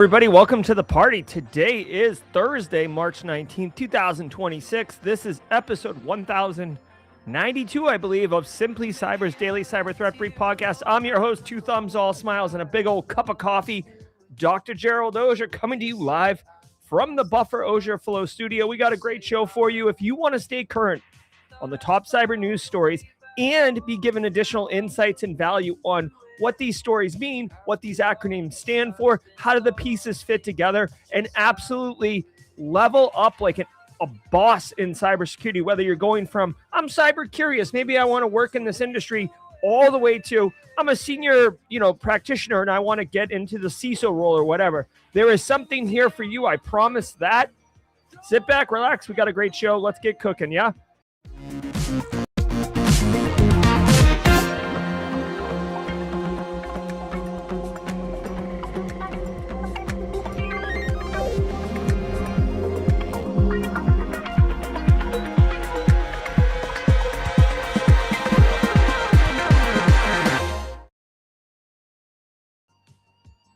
Everybody, welcome to the party. Today is Thursday, March 19th, 2026. This is episode 1092, I believe, of Simply Cyber's Daily Cyber Threat Brief podcast. I'm your host, two thumbs, all smiles, and a big old cup of coffee, Dr. Gerald Auger, coming to you live from the Buffer Auger Flow studio. We got a great show for you. If you want to stay current on the top cyber news stories and be given additional insights and value on what these stories mean, what these acronyms stand for, how do the pieces fit together, and absolutely level up like a boss in cybersecurity, whether you're going from, I'm cyber curious, maybe I want to work in this industry, all the way to, I'm a senior, practitioner and I want to get into the CISO role or whatever. There is something here for you. I promise that. Sit back, relax. We got a great show. Let's get cooking, yeah?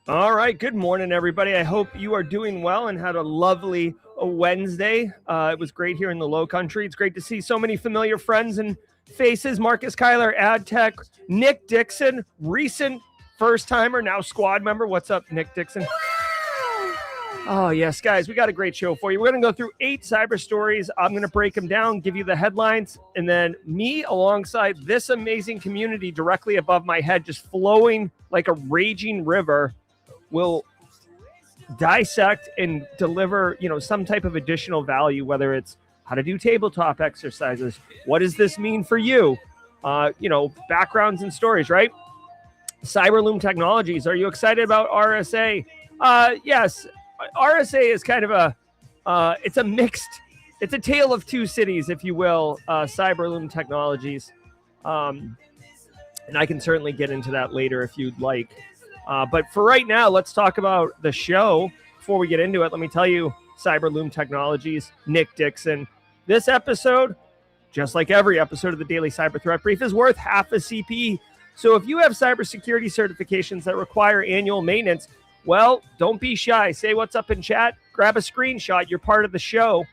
All right. Good morning, everybody. I hope you are doing well and had a lovely Wednesday. It was great here in the Low Country. It's great to see so many familiar friends and faces. Marcus Kyler, AdTech, Nick Dixon, recent first-timer, now squad member. What's up, Nick Dixon? Oh, yes, guys, we got a great show for you. We're going to go through 8 cyber stories. I'm going to break them down, give you the headlines, and then me alongside this amazing community directly above my head, just flowing like a raging river, will dissect and deliver, some type of additional value, whether it's how to do tabletop exercises. What does this mean for you? Backgrounds and stories, right? Cyberloom Technologies. Are you excited about RSA? Yes. RSA is kind of it's a tale of two cities, if you will, Cyberloom Technologies. And I can certainly get into that later if you'd like. But for right now, let's talk about the show. Before we get into it, let me tell you, Cyberloom Technologies, Nick Dixon. This episode, just like every episode of the Daily Cyber Threat Brief, is worth half a CP. So if you have cybersecurity certifications that require annual maintenance, well, don't be shy. Say what's up in chat. Grab a screenshot. You're part of the show.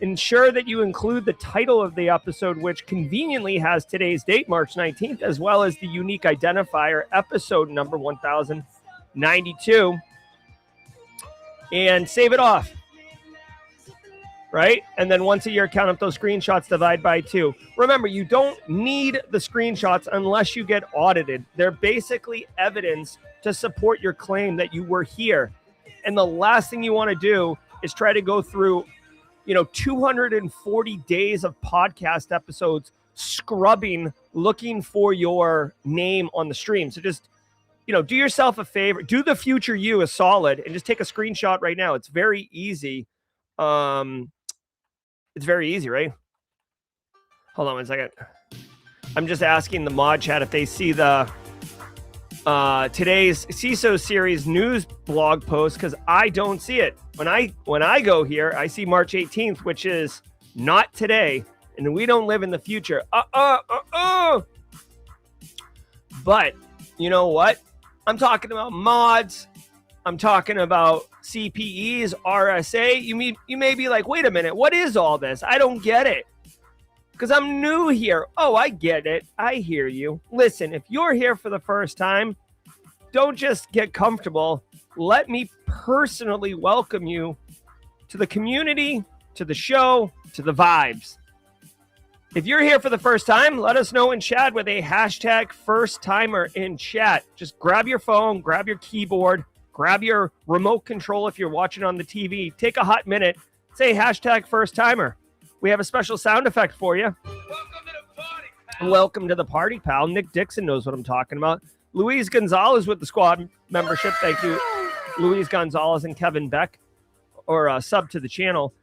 Ensure that you include the title of the episode, which conveniently has today's date, March 19th, as well as the unique identifier, episode number 1092, and save it off, right? And then once a year, count up those screenshots, divide by 2. Remember, you don't need the screenshots unless you get audited. They're basically evidence to support your claim that you were here. And the last thing you want to do is try to go through 240 days of podcast episodes scrubbing, looking for your name on the stream. So just, do yourself a favor, do the future you a solid and just take a screenshot right now. It's very easy. It's very easy, right? Hold on one second. I'm just asking the mod chat if they see the today's CISO series news blog post, because I don't see it. When I go here, I see March 18th, which is not today, and we don't live in the future. But you know what? I'm talking about mods. I'm talking about CPEs, RSA. You may be like, wait a minute, what is all this? I don't get it. Because I'm new here. Oh, I get it. I hear you. Listen, if you're here for the first time, don't just get comfortable. Let me personally welcome you to the community, to the show, to the vibes. If you're here for the first time, let us know in chat with a hashtag first timer in chat. Just grab your phone, grab your keyboard, grab your remote control if you're watching on the TV. Take a hot minute. Say hashtag first timer. We have a special sound effect for you. Welcome to the party, pal. Welcome to the party, pal. Nick Dixon knows what I'm talking about. Luis Gonzalez with the squad membership. Thank you, Luis Gonzalez and Kevin Beck, or sub to the channel.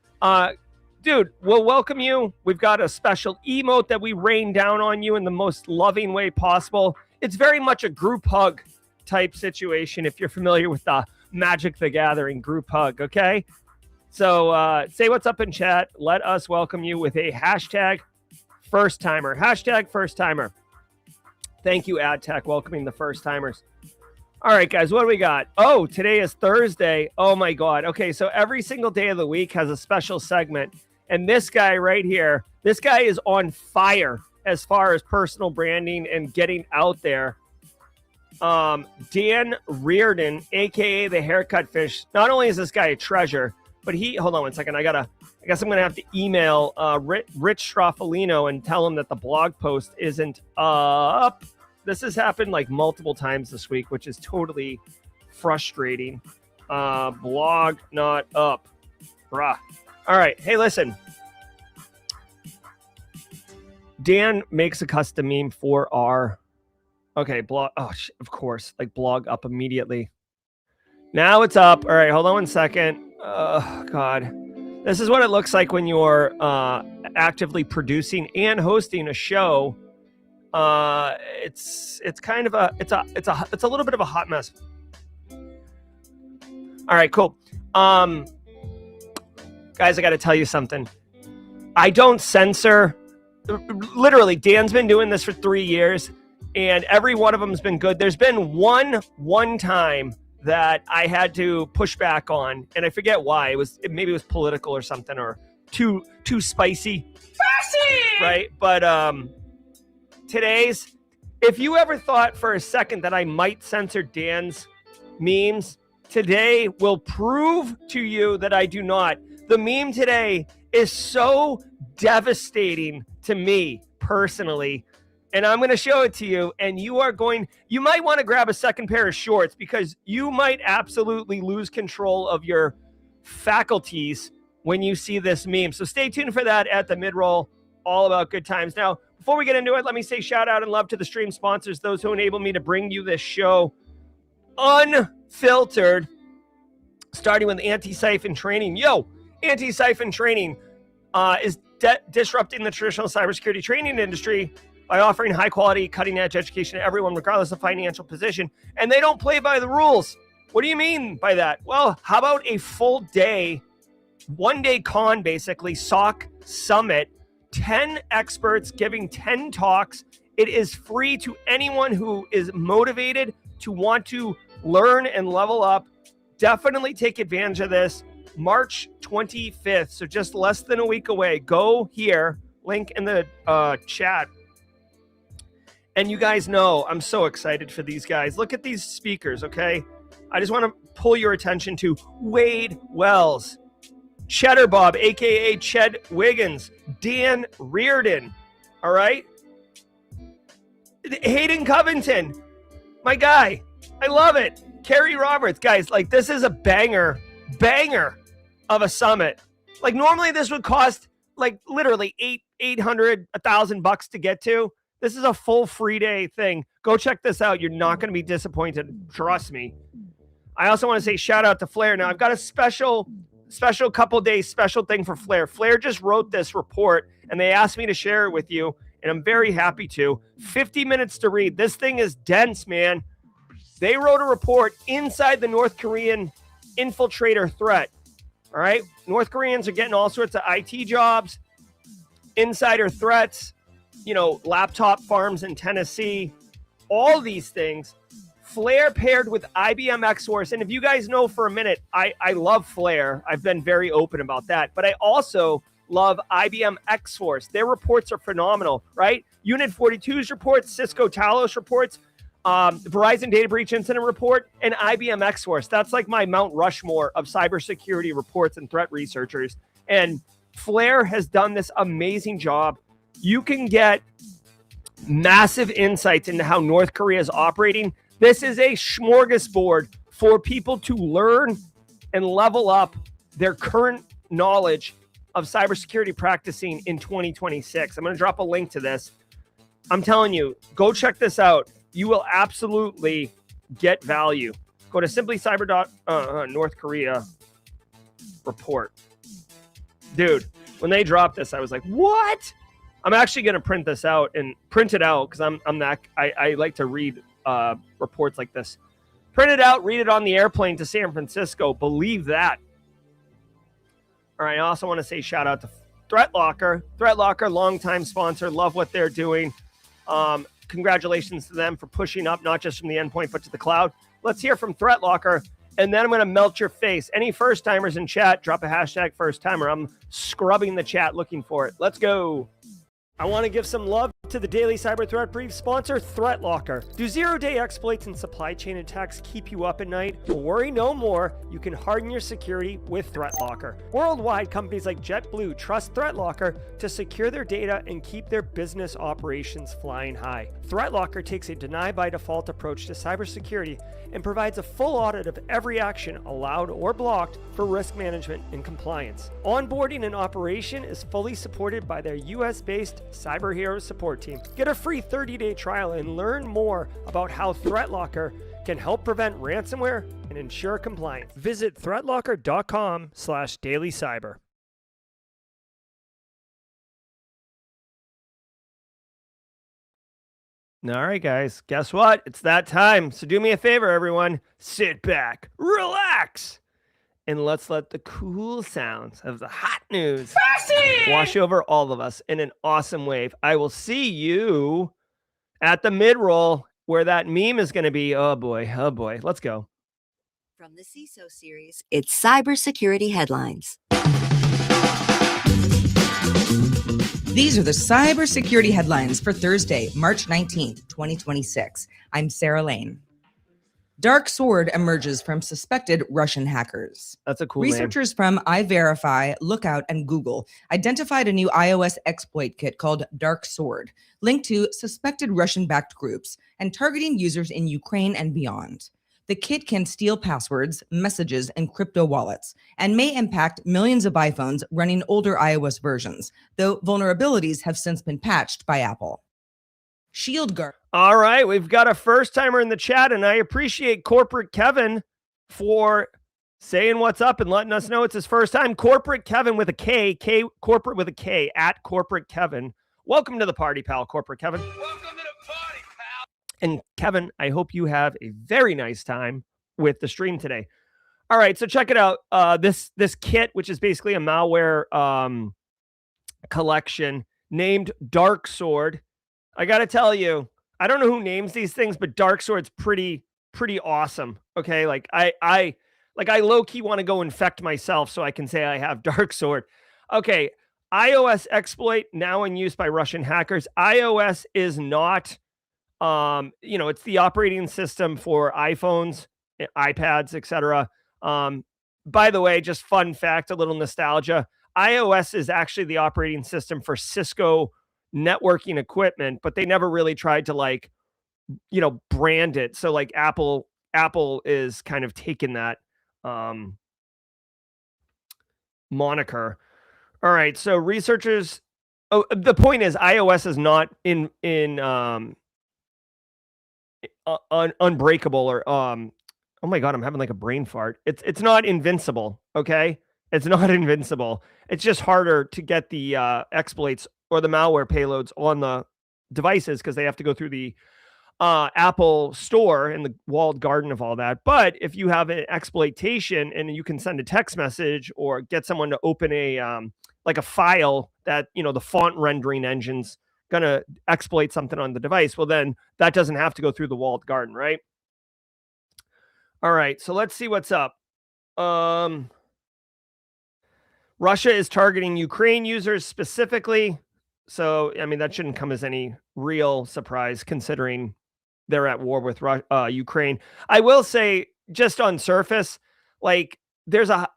Dude, we'll welcome you. We've got a special emote that we rain down on you in the most loving way possible. It's very much a group hug type situation if you're familiar with the Magic the Gathering group hug, okay? So say what's up in chat. Let us welcome you with a hashtag first timer. Hashtag first timer. Thank you, AdTech, welcoming the first timers. All right, guys, what do we got? Oh, today is Thursday. Oh, my God. Okay, so every single day of the week has a special segment. And this guy right here, this guy is on fire as far as personal branding and getting out there. Dan Reardon, a.k.a. the Haircut Fish. Not only is this guy a treasure, but hold on one second. I guess I'm going to have to email Rich Straffolino and tell him that the blog post isn't up. This has happened like multiple times this week, which is totally frustrating. Blog not up. Bruh. All right. Hey, listen. Dan makes a custom meme for our... Okay, blog. Oh, of course. Like blog up immediately. Now it's up. All right, hold on one second. Oh, God. This is what it looks like when you're actively producing and hosting a show. It's kind of it's a little bit of a hot mess. All right, cool. Guys, I got to tell you something. I don't censor. Literally, Dan's been doing this for 3 years, and every one of them has been good. There's been one time that I had to push back on, and I forget why. Maybe it was political or something, or too spicy. Right? But today's, if you ever thought for a second that I might censor Dan's memes, today will prove to you that I do not. The meme today is so devastating to me personally, and I'm going to show it to you, and you might want to grab a second pair of shorts, because you might absolutely lose control of your faculties when you see this meme. So stay tuned for that at the mid-roll. All about good times. Now, before we get into it, let me say shout out and love to the stream sponsors, those who enable me to bring you this show unfiltered, starting with Anti-Siphon Training. Yo, Anti-Siphon Training is disrupting the traditional cybersecurity training industry by offering high-quality, cutting-edge education to everyone, regardless of financial position. And they don't play by the rules. What do you mean by that? Well, how about a full day, one-day con, basically, SOC Summit, 10 experts giving 10 talks. It is free to anyone who is motivated to want to learn and level up. Definitely take advantage of this. March 25th, so just less than a week away. Go here, link in the chat. And you guys know I'm so excited for these guys. Look at these speakers, okay? I just want to pull your attention to Wade Wells, Cheddar Bob, a.k.a. Ched Wiggins, Dan Reardon, all right? Hayden Covington, my guy. I love it. Kerry Roberts. Guys, like, this is a banger of a summit. Like, normally this would cost, like, literally $800, $1,000 to get to. This is a full free day thing. Go check this out. You're not going to be disappointed. Trust me. I also want to say shout out to Flair. Now, I've got a special couple days special thing for Flair. Flair just wrote this report, and they asked me to share it with you, and I'm very happy to. 50 minutes to read. This thing is dense, man. They wrote a report inside the North Korean infiltrator threat. All right? North Koreans are getting all sorts of IT jobs, insider threats, laptop farms in Tennessee, all these things. Flair paired with IBM X-Force. And if you guys know for a minute, I love Flair. I've been very open about that. But I also love IBM X-Force. Their reports are phenomenal, right? Unit 42's reports, Cisco Talos reports, Verizon Data Breach Incident Report, and IBM X-Force. That's like my Mount Rushmore of cybersecurity reports and threat researchers. And Flair has done this amazing job. You can get massive insights into how North Korea is operating. This is a smorgasbord for people to learn and level up their current knowledge of cybersecurity practicing in 2026. I'm going to drop a link to this. I'm telling you, go check this out. You will absolutely get value. Go to simplycyber. North Korea report. Dude, when they dropped this, I was like, what? I'm actually going to print this out and print it out because I like to read reports like this. Print it out, read it on the airplane to San Francisco. Believe that. All right, I also want to say shout out to ThreatLocker. ThreatLocker, longtime sponsor. Love what they're doing. Congratulations to them for pushing up, not just from the endpoint, but to the cloud. Let's hear from ThreatLocker, and then I'm going to melt your face. Any first-timers in chat, drop a hashtag first-timer. I'm scrubbing the chat looking for it. Let's go. I want to give some love to the Daily Cyber Threat Brief sponsor, ThreatLocker. Do zero-day exploits and supply chain attacks keep you up at night? Worry no more. You can harden your security with ThreatLocker. Worldwide, companies like JetBlue trust ThreatLocker to secure their data and keep their business operations flying high. ThreatLocker takes a deny-by-default approach to cybersecurity and provides a full audit of every action allowed or blocked for risk management and compliance. Onboarding and operation is fully supported by their US-based Cyber Heroes support team. Get a free 30-day trial and learn more about how ThreatLocker can help prevent ransomware and ensure compliance. Visit threatlocker.com/dailycyber. All right, guys, guess what? It's that time. So do me a favor, everyone. Sit back, relax, and let's let the cool sounds of the hot news wash over all of us in an awesome wave. I will see you at the mid-roll where that meme is going to be. Oh, boy. Oh, boy. Let's go. From the CISO series, it's cybersecurity headlines. These are the cybersecurity headlines for Thursday, March 19th, 2026. I'm Sarah Lane. Dark Sword emerges from suspected Russian hackers. That's a cool Researchers from iVerify, Lookout, and Google identified a new iOS exploit kit called Dark Sword, linked to suspected Russian-backed groups and targeting users in Ukraine and beyond. The kit can steal passwords, messages, and crypto wallets, and may impact millions of iPhones running older iOS versions, though vulnerabilities have since been patched by Apple. ShieldGuard. All right, we've got a first-timer in the chat, and I appreciate Corporate Kevin for saying what's up and letting us know it's his first time. Corporate Kevin with a K, corporate with a K, at Corporate Kevin. Welcome to the party, pal, Corporate Kevin. Welcome to the party, pal. And Kevin, I hope you have a very nice time with the stream today. All right, so check it out. This kit, which is basically a malware collection named Dark Sword. I got to tell you, I don't know who names these things, but Dark Sword's pretty awesome. Okay, like I low-key want to go infect myself so I can say I have Dark Sword. Okay, iOS exploit now in use by Russian hackers. iOS is not it's the operating system for iPhones, iPads, etc. By the way, just fun fact, a little nostalgia. iOS is actually the operating system for Cisco networking equipment, but they never really tried to brand it. So like Apple is kind of taking that moniker. All right, so researchers. Oh, the point is iOS is not unbreakable or oh my god, I'm having like a brain fart. It's not invincible, okay? It's not invincible. It's just harder to get the exploits or the malware payloads on the devices because they have to go through the Apple store and the walled garden of all that. But if you have an exploitation and you can send a text message or get someone to open a like a file that the font rendering engine's gonna exploit something on the device, well then that doesn't have to go through the walled garden, right? All right, so let's see what's up. Russia is targeting Ukraine users specifically. So, I mean, that shouldn't come as any real surprise considering they're at war with Ukraine. I will say, just on surface, like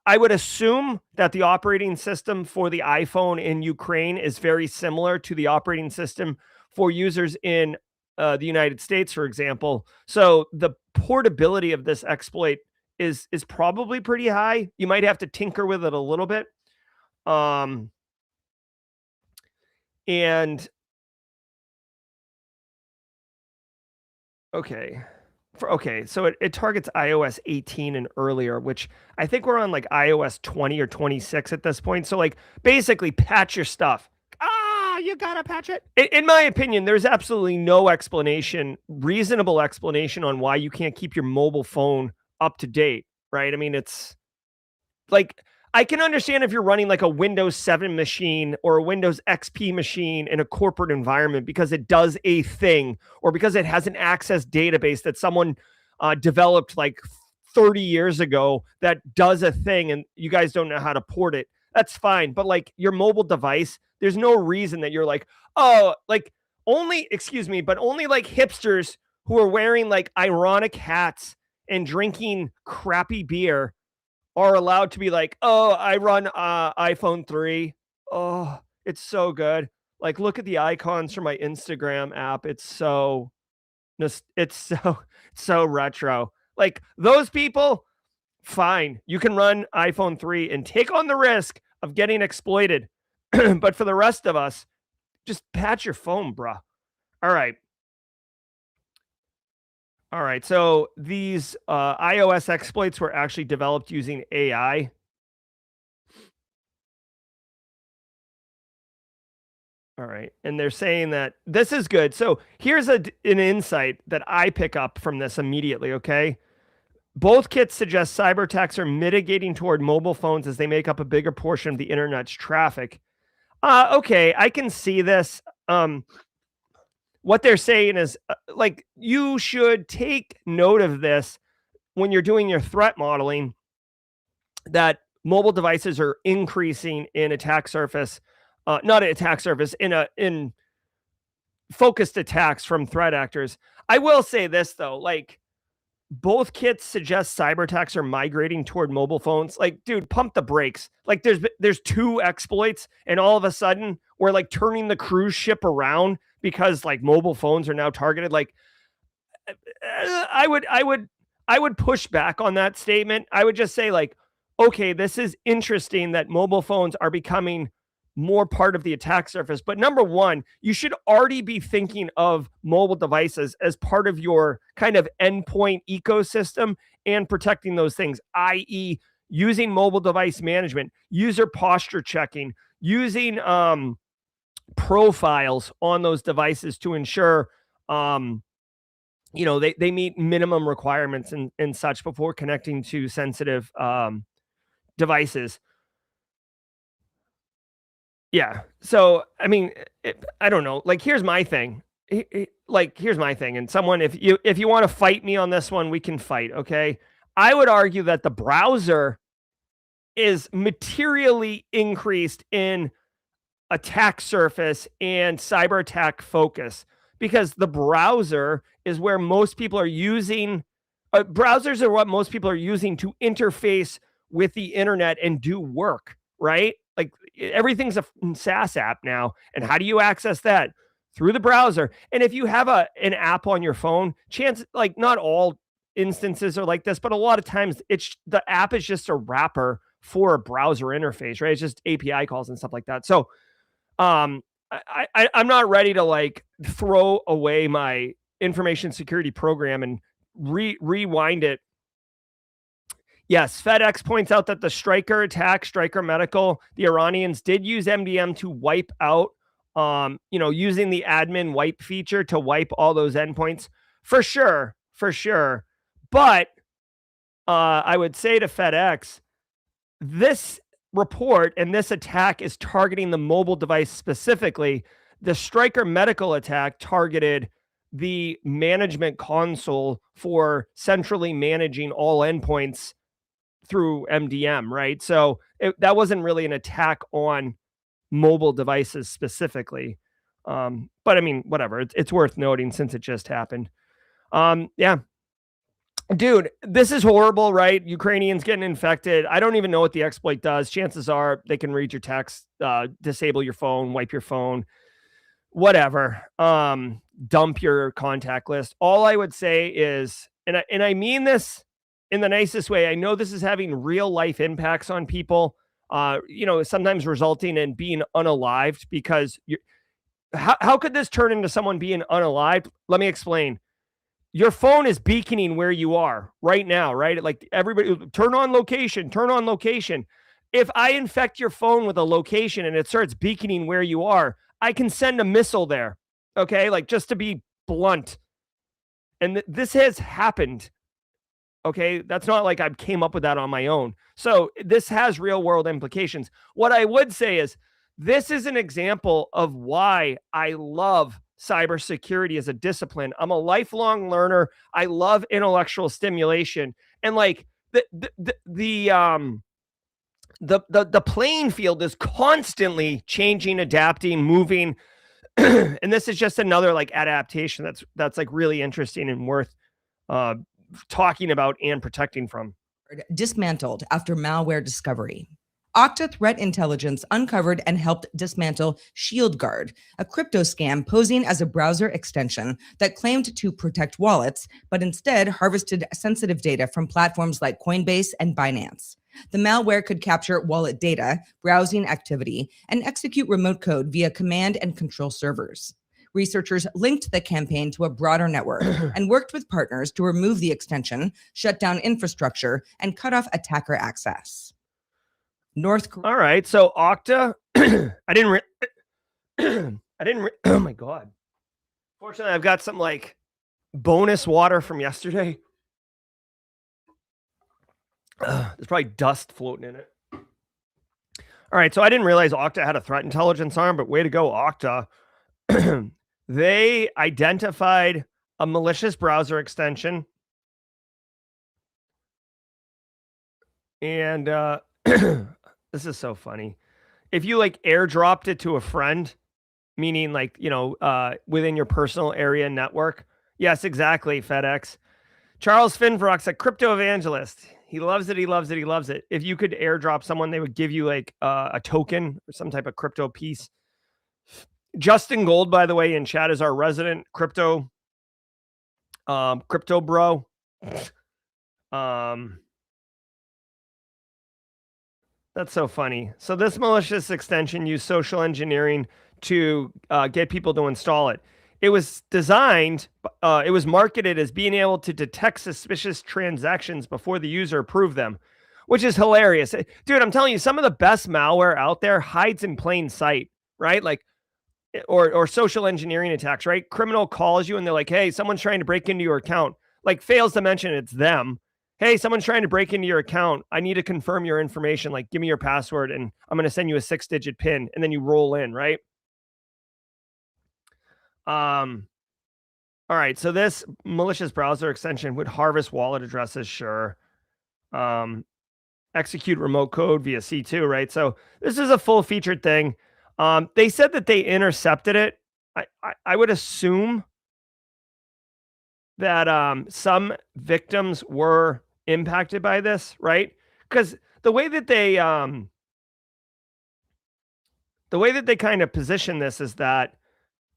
I would assume that the operating system for the iPhone in Ukraine is very similar to the operating system for users in the United States, for example. So the portability of this exploit is probably pretty high. You might have to tinker with it a little bit. And so it targets iOS 18 and earlier, which I think we're on like iOS 20 or 26 at this point. So like basically patch your stuff. You gotta patch it. In my opinion, there's absolutely no reasonable explanation on why you can't keep your mobile phone up to date, right? I mean, it's like, I can understand if you're running like a Windows 7 machine or a Windows XP machine in a corporate environment because it does a thing or because it has an access database that someone developed like 30 years ago that does a thing and you guys don't know how to port it. That's fine. But like your mobile device, there's no reason that you're like, oh, like only, excuse me, but only like hipsters who are wearing like ironic hats and drinking crappy beer are allowed to be like, oh, I run iPhone 3. Oh, it's so good. Like, look at the icons for my Instagram app. It's so so retro. Like those people, fine. You can run iPhone 3 and take on the risk of getting exploited. But for the rest of us, just patch your phone, bruh. All right. All right. So these iOS exploits were actually developed using AI. All right. And they're saying that this is good. So here's an insight that I pick up from this immediately. Okay. Both kits suggest cyber attacks are mitigating toward mobile phones as they make up a bigger portion of the internet's traffic. Okay. I can see this. What they're saying is like, you should take note of this when you're doing your threat modeling, that mobile devices are increasing in attack surface. Not an attack surface, in focused attacks from threat actors. I will say this though, like both kits suggest cyber attacks are migrating toward mobile phones. Like, dude, pump the brakes. Like there's 2 exploits and all of a sudden we're like turning the cruise ship around because like mobile phones are now targeted. Like I would push back on that statement. I would just say like, okay, this is interesting that mobile phones are becoming more part of the attack surface. But number one, you should already be thinking of mobile devices as part of your kind of endpoint ecosystem and protecting those things, i.e. using mobile device management, user posture checking, using profiles on those devices to ensure they meet minimum requirements and such before connecting to sensitive devices. Yeah. So, I mean, I don't know. Like, here's my thing. Here's my thing. And someone, if you want to fight me on this one, we can fight. Okay. I would argue that the browser is materially increased in attack surface and cyber attack focus because the browser is where most people are using. Browsers are what most people are using to interface with the internet and do work, right? Like everything's a SaaS app now. And how do you access that? Through the browser. And if you have an app on your phone, like not all instances are like this, but a lot of times the app is just a wrapper for a browser interface, right? It's just API calls and stuff like that. So I'm not ready to like throw away my information security program and rewind it. Yes, FedEx points out that the Stryker attack, Stryker Medical, the Iranians did use MDM to wipe out, using the admin wipe feature to wipe all those endpoints. For sure. But I would say to FedEx, this report and this attack is targeting the mobile device specifically. The Stryker Medical attack targeted the management console for centrally managing all endpoints through MDM, right? So that wasn't really an attack on mobile devices specifically. But I mean, whatever. It's worth noting since it just happened. Yeah. Dude, this is horrible, right? Ukrainians getting infected. I don't even know what the exploit does. Chances are they can read your text, disable your phone, wipe your phone, whatever. Dump your contact list. All I would say is, and I mean this in the nicest way, I know this is having real life impacts on people, sometimes resulting in being unalived because how could this turn into someone being unalived? Let me explain. Your phone is beaconing where you are right now, right? Like everybody turn on location. If I infect your phone with a location and it starts beaconing where you are, I can send a missile there. Okay. Like just to be blunt. And this has happened. Okay. That's not like I came up with that on my own. So this has real world implications. What I would say is this is an example of why I love cybersecurity as a discipline. I'm a lifelong learner. I love intellectual stimulation, and like the playing field is constantly changing, adapting, moving. And this is just another like adaptation that's like really interesting and worth talking about and protecting from. Dismantled after malware discovery. Okta Threat Intelligence uncovered and helped dismantle ShieldGuard, a crypto scam posing as a browser extension that claimed to protect wallets, but instead harvested sensitive data from platforms like Coinbase and Binance. The malware could capture wallet data, browsing activity, and execute remote code via command and control servers. Researchers linked the campaign to a broader network and worked with partners to remove the extension, shut down infrastructure, and cut off attacker access. North Korea. All right, so Okta, oh my God. Fortunately, I've got some like bonus water from yesterday. There's probably dust floating in it. All right, so I didn't realize Okta had a threat intelligence arm, but way to go, Okta. They identified a malicious browser extension. And this is so funny. If you like airdropped it to a friend, meaning like, within your personal area network. Yes, exactly, FedEx. Charles Finfrock's a crypto evangelist. He loves it. He loves it. He loves it. If you could airdrop someone, they would give you like a token or some type of crypto piece. Justin Gold, by the way, in chat is our resident crypto bro. That's so funny. So this malicious extension used social engineering to get people to install it. It was designed, it was marketed as being able to detect suspicious transactions before the user approved them, which is hilarious. Dude, I'm telling you, some of the best malware out there hides in plain sight, right? Like, or social engineering attacks, right? Criminal calls you and they're like, hey, someone's trying to break into your account. Like, fails to mention it's them. Hey, someone's trying to break into your account. I need to confirm your information. Like, give me your password and I'm going to send you a 6-digit PIN. And then you roll in, right? All right. So this malicious browser extension would harvest wallet addresses. Sure. Execute remote code via C2, right? So this is a full featured thing. They said that they intercepted it. I would assume that some victims were impacted by this, right? Because the way that they kind of position this is that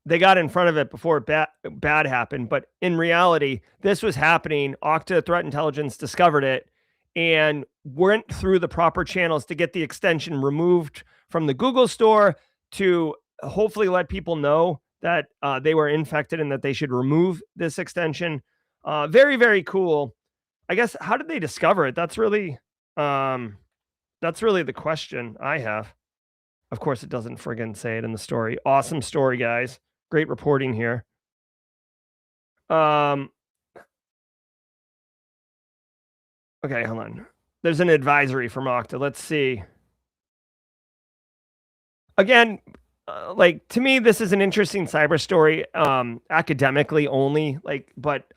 they got in front of it before bad happened. But in reality, this was happening. Okta Threat Intelligence discovered it and went through the proper channels to get the extension removed from the Google store to hopefully let people know that they were infected and that they should remove this extension. Very, very cool. I guess, how did they discover it? That's really the question I have. Of course, it doesn't friggin' say it in the story. Awesome story, guys. Great reporting here. Okay, hold on. There's an advisory from Okta. Let's see. Again, like, to me, this is an interesting cyber story, academically only. Like, but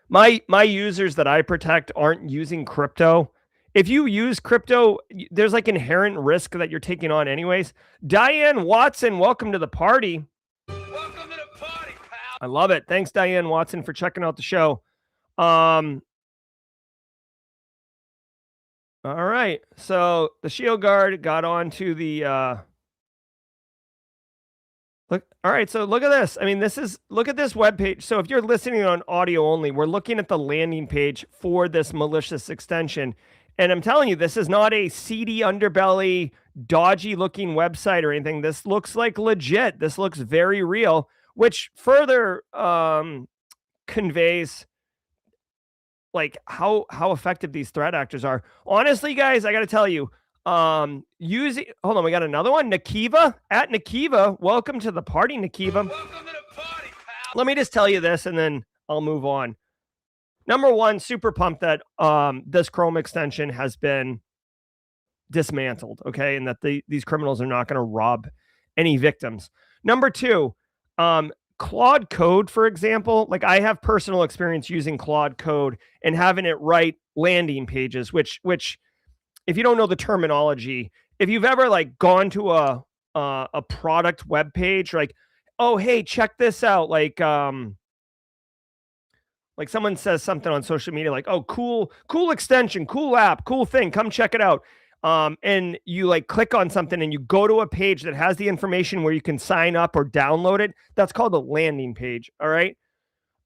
my users that I protect aren't using crypto. If you use crypto, there's like inherent risk that you're taking on anyways. Diane Watson, welcome to the party. Welcome to the party, pal. I love it. Thanks, Diane Watson, for checking out the show. All right. So the ShieldGuard got onto the look. All right. So look at this. I mean, look at this webpage. So if you're listening on audio only, we're looking at the landing page for this malicious extension. And I'm telling you, this is not a seedy underbelly, dodgy looking website or anything. This looks like legit. This looks very real, which further conveys like how effective these threat actors are. Honestly, guys, I got to tell you, hold on, we got another one. Nakiva at Nakiva. Welcome to the party, Nakiva. Welcome to the party, pal. Let me just tell you this and then I'll move on. Number one, super pumped that this Chrome extension has been dismantled, okay, and that these criminals are not going to rob any victims. Number two, Claude Code, for example, like I have personal experience using Claude Code and having it write landing pages, which if you don't know the terminology, if you've ever like gone to a product web page, like, oh hey, check this out, like someone says something on social media, like, oh, cool extension, cool app, cool thing, come check it out. And you like click on something and you go to a page that has the information where you can sign up or download it. That's called a landing page. All right.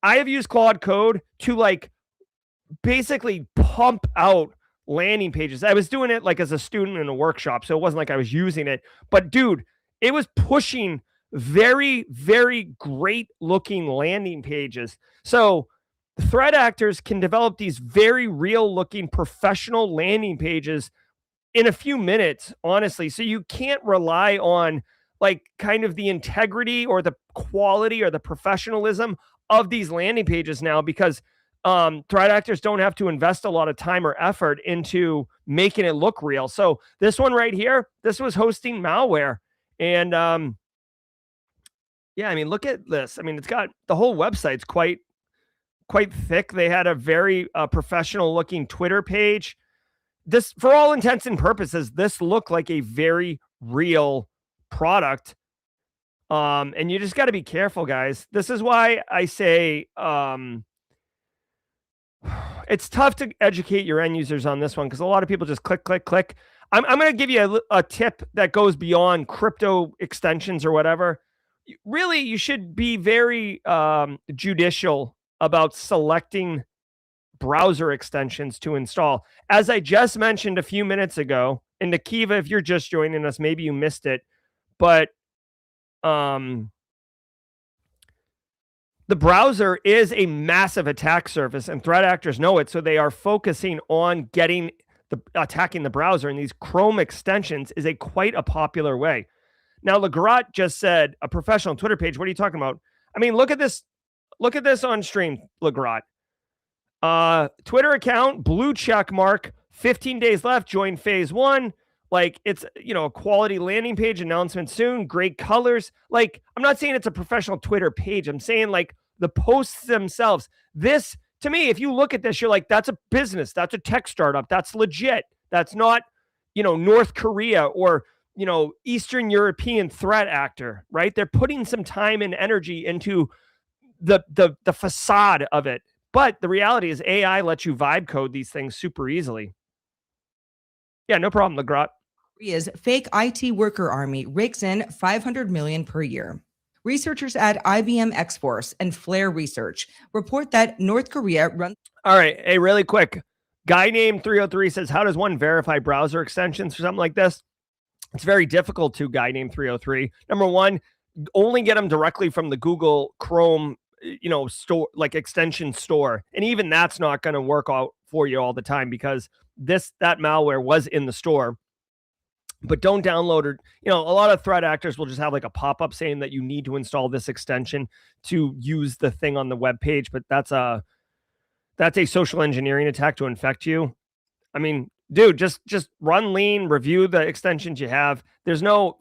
I have used Claude Code to like basically pump out landing pages. I was doing it like as a student in a workshop, so it wasn't like I was using it. But dude, it was pushing very, very great looking landing pages. So threat actors can develop these very real looking professional landing pages in a few minutes, honestly. So you can't rely on like kind of the integrity or the quality or the professionalism of these landing pages now, because threat actors don't have to invest a lot of time or effort into making it look real. So this one right here, this was hosting malware. And yeah, I mean, look at this. I mean, it's got the whole website's quite thick. They had a very professional looking Twitter page. This, for all intents and purposes, this looked like a very real product. And you just got to be careful, guys. This is why I say it's tough to educate your end users on this one, because a lot of people just click, click, click. I'm going to give you a tip that goes beyond crypto extensions or whatever. Really, you should be very judicial about selecting browser extensions to install. As I just mentioned a few minutes ago, and Nakiva, if you're just joining us, maybe you missed it, but the browser is a massive attack surface, and threat actors know it, so they are focusing on attacking the browser, and these Chrome extensions is quite a popular way. Now, Legrat just said a professional Twitter page. What are you talking about? I mean, look at this. Look at this on stream, Legrat. Twitter account, blue check mark, 15 days left, join phase 1. Like, it's, a quality landing page announcement soon, great colors. Like, I'm not saying it's a professional Twitter page. I'm saying like the posts themselves. This, to me, if you look at this, you're like, that's a business. That's a tech startup. That's legit. That's not, North Korea or, Eastern European threat actor, right? They're putting some time and energy into the facade of it. But the reality is AI lets you vibe code these things super easily. Yeah, no problem, Legrat. Korea's fake IT worker army rakes in $500 million per year. Researchers at IBM X-Force and Flare Research report that North Korea runs... All right, hey, really quick. Guy named 303 says, how does one verify browser extensions for something like this? It's very difficult to, guy named 303. Number one, only get them directly from the Google Chrome store, like extension store. And even that's not going to work out for you all the time, because that malware was in the store. But don't download it. A lot of threat actors will just have like a pop-up saying that you need to install this extension to use the thing on the web page. But that's a social engineering attack to infect you. I mean, dude, just run lean, review the extensions you have. There's no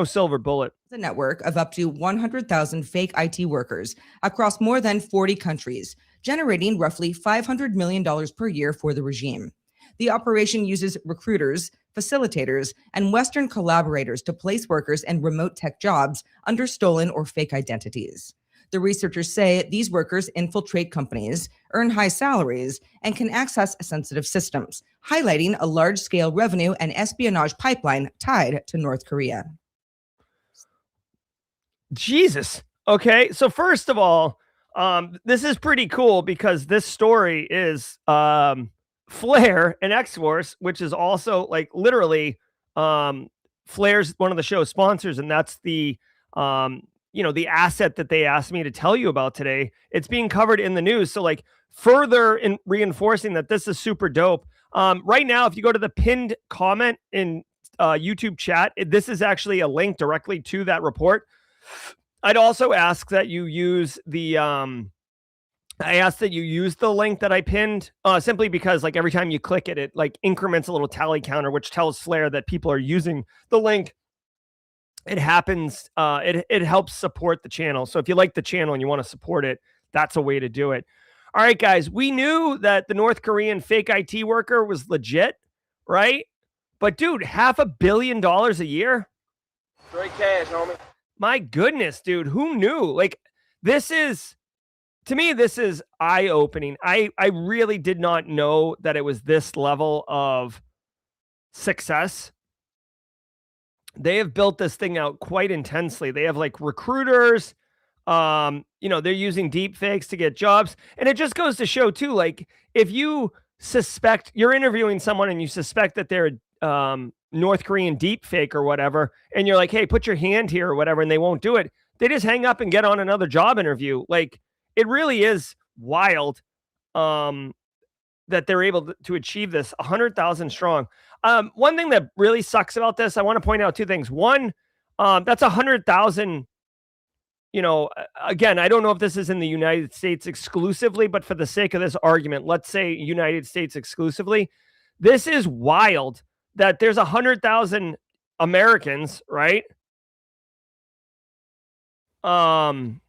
silver bullet. The network of up to 100,000 fake IT workers across more than 40 countries, generating roughly $500 million per year for the regime. The operation uses recruiters, facilitators, and Western collaborators to place workers in remote tech jobs under stolen or fake identities. The researchers say these workers infiltrate companies, earn high salaries, and can access sensitive systems, highlighting a large-scale revenue and espionage pipeline tied to North Korea. Jesus. Okay, so first of all, this is pretty cool, because this story is Flare and X-Force, which is also like literally Flare's one of the show's sponsors, and that's the the asset that they asked me to tell you about today. It's being covered in the news, so like further in reinforcing that this is super dope. Right now, if you go to the pinned comment in YouTube chat, this is actually a link directly to that report. I'd also ask that you use the link that I pinned, simply because like every time you click it, it like increments a little tally counter, which tells Flare that people are using the link. it happens. It helps support the channel. So if you like the channel and you want to support it, that's a way to do it. All right, guys, we knew that the North Korean fake IT worker was legit, right? But dude, $500 million a year? Straight cash, homie. My goodness, dude, who knew? Like, to me, this is eye-opening. I really did not know that it was this level of success. They have built this thing out quite intensely. They have like recruiters, they're using deep fakes to get jobs. And it just goes to show too, like if you suspect you're interviewing someone and you suspect that they're North Korean deep fake or whatever, and you're like, hey, put your hand here or whatever, and they won't do it. They just hang up and get on another job interview. Like it really is wild that they're able to achieve this 100,000 strong. One thing that really sucks about this, I want to point out two things. One, that's 100,000. Again, I don't know if this is in the United States exclusively, but for the sake of this argument, let's say United States exclusively. This is wild that there's 100,000 Americans, right? Hold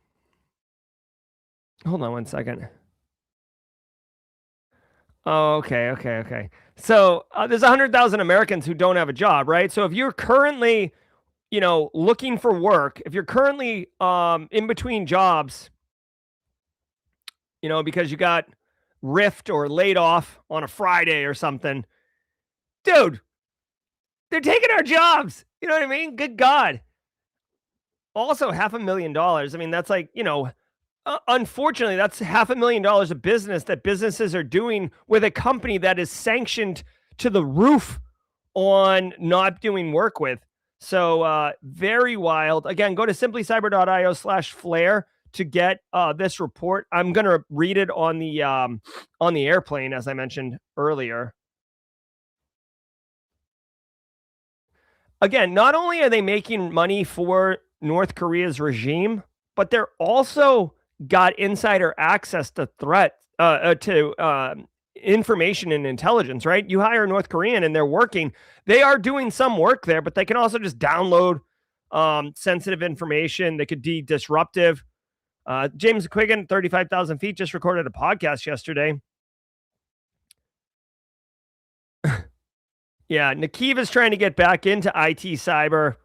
on one second. Oh, okay. So there's 100,000 Americans who don't have a job, right? So if you're currently, looking for work, if you're currently in between jobs, because you got riffed or laid off on a Friday or something, dude, they're taking our jobs. You know what I mean? Good God. Also, $500,000. I mean, that's like, unfortunately, that's $500,000 of business that businesses are doing with a company that is sanctioned to the roof on not doing work with. So very wild. Again, go to simplycyber.io/flare to get this report. I'm going to read it on the airplane, as I mentioned earlier. Again, not only are they making money for North Korea's regime, but they're also got insider access to information and intelligence, right? You hire a North Korean and they're working. They are doing some work there, but they can also just download sensitive information. They could be disruptive. James Quiggin, 35,000 feet, just recorded a podcast yesterday. Yeah, Nakiv is trying to get back into IT cyber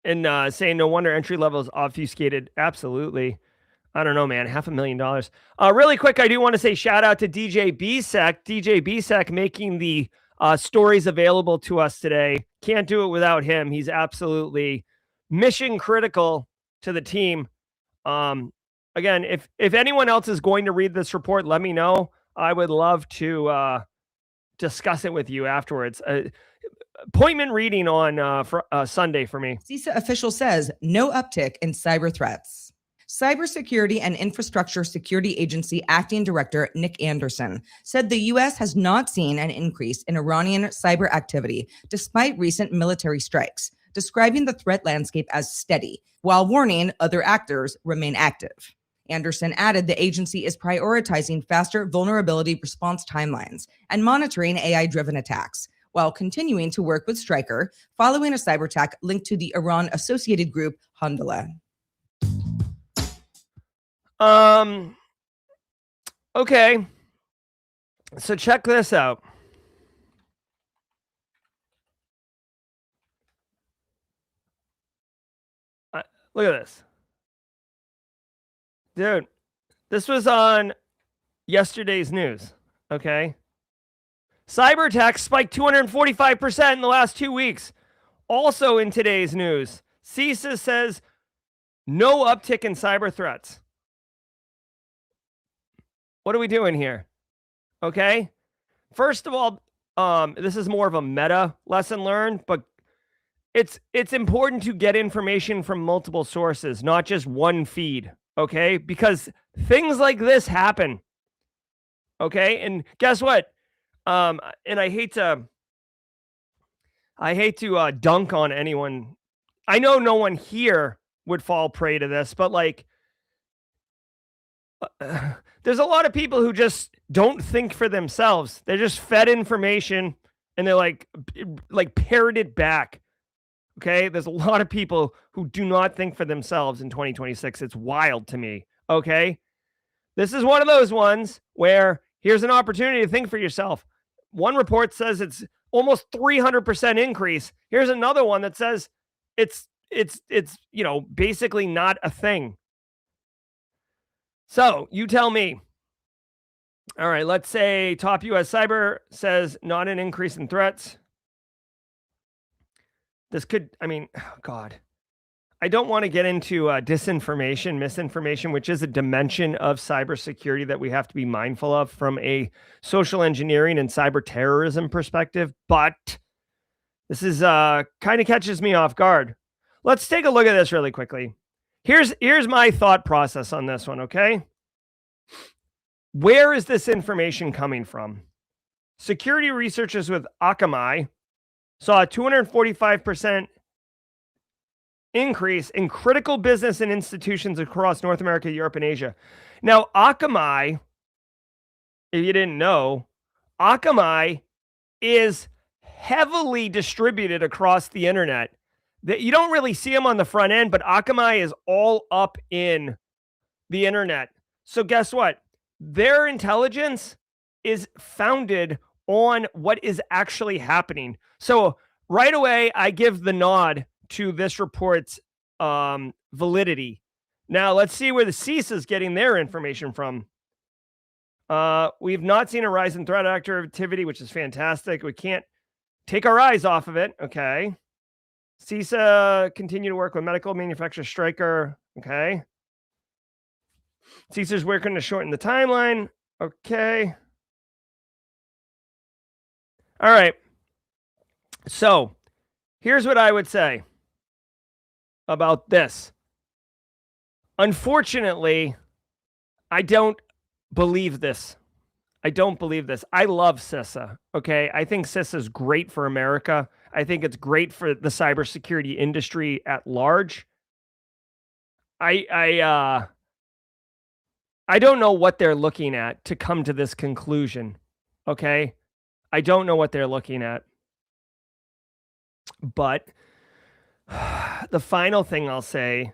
and saying no wonder entry level is obfuscated. Absolutely. I don't know, man. $500,000. Really quick, I do want to say shout out to DJ BSEC. DJ BSEC making the stories available to us today. Can't do it without him. He's absolutely mission critical to the team. Again, if anyone else is going to read this report, let me know. I would love to discuss it with you afterwards. Appointment reading on Sunday for me. CISA official says no uptick in cyber threats. Cybersecurity and Infrastructure Security Agency Acting Director Nick Anderson said the U.S. has not seen an increase in Iranian cyber activity despite recent military strikes, describing the threat landscape as steady, while warning other actors remain active. Anderson added the agency is prioritizing faster vulnerability response timelines and monitoring AI-driven attacks, while continuing to work with Stryker following a cyber attack linked to the Iran-associated group Handala. Okay. So check this out. Look at this. Dude, this was on yesterday's news, okay? Cyber attacks spiked 245% in the last 2 weeks. Also in today's news, CISA says no uptick in cyber threats. What are we doing here? Okay. First of all, this is more of a meta lesson learned, but it's important to get information from multiple sources, not just one feed. Okay, because things like this happen. Okay, and guess what? And I hate to dunk on anyone. I know no one here would fall prey to this, but like, there's a lot of people who just don't think for themselves. They're just fed information and they're like parrot it back. Okay. There's a lot of people who do not think for themselves in 2026. It's wild to me. Okay. This is one of those ones where here's an opportunity to think for yourself. One report says it's almost 300% increase. Here's another one that says it's basically not a thing. So you tell me. All right, let's say top US cyber says not an increase in threats. This could, God. I don't want to get into disinformation, misinformation, which is a dimension of cybersecurity that we have to be mindful of from a social engineering and cyber terrorism perspective. But this is kind of catches me off guard. Let's take a look at this really quickly. Here's my thought process on this one, okay? Where is this information coming from? Security researchers with Akamai saw a 245% increase in critical business and institutions across North America, Europe, and Asia. Now, Akamai, if you didn't know, Akamai is heavily distributed across the internet. You don't really see them on the front end, but Akamai is all up in the internet. So guess what? Their intelligence is founded on what is actually happening. So right away, I give the nod to this report's validity. Now, let's see where the CISA is getting their information from. We've not seen a rise in threat activity, which is fantastic. We can't take our eyes off of it. Okay. CISA continue to work with medical manufacturer Stryker. Okay. CISA's working to shorten the timeline. Okay. All right. So here's what I would say about this. Unfortunately, I don't believe this. I don't believe this. I love CISA. Okay. I think CISA is great for America. I think it's great for the cybersecurity industry at large. I don't know what they're looking at to come to this conclusion. Okay. I don't know what they're looking at. But the final thing I'll say,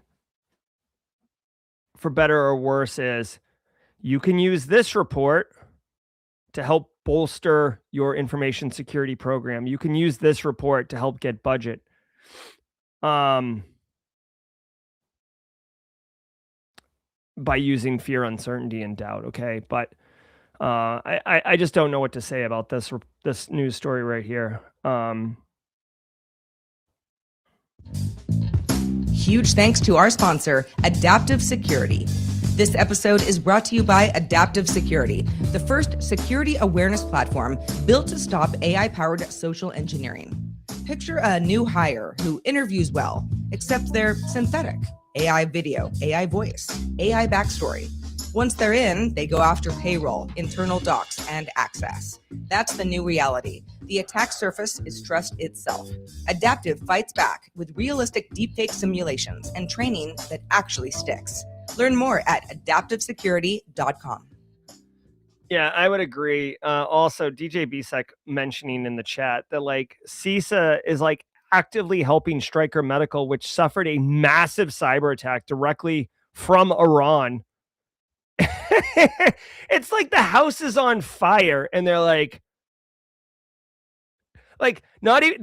for better or worse, is you can use this report to help bolster your information security program. You can use this report to help get budget. By using fear, uncertainty, and doubt. Okay. But I just don't know what to say about this news story right here. Huge thanks to our sponsor, Adaptive Security. This episode is brought to you by Adaptive Security, the first security awareness platform built to stop AI-powered social engineering. Picture a new hire who interviews well, except they're synthetic. AI video, AI voice, AI backstory. Once they're in, they go after payroll, internal docs, and access. That's the new reality. The attack surface is trust itself. Adaptive fights back with realistic deepfake simulations and training that actually sticks. Learn more at adaptivesecurity.com. Yeah, I would agree. Also, DJ Bisek mentioning in the chat that CISA is actively helping Stryker Medical, which suffered a massive cyber attack directly from Iran. It's like the house is on fire, and they're not even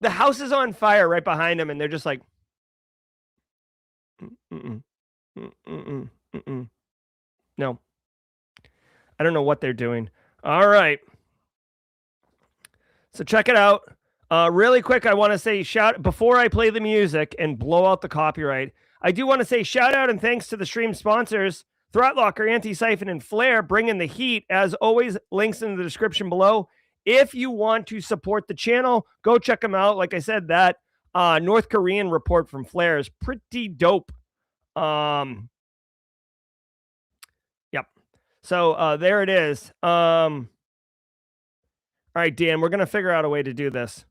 the house is on fire right behind them, and they're just like, no. I don't know what they're doing. All right. So check it out. Really quick, I want to say before I play the music and blow out the copyright, I do want to say shout out and thanks to the stream sponsors, ThreatLocker, Anti-Siphon, and Flare, bringing the heat. As always, links in the description below. If you want to support the channel, go check them out. Like I said, that North Korean report from Flare is pretty dope. Yep. So there it is. All right, Dan, we're going to figure out a way to do this.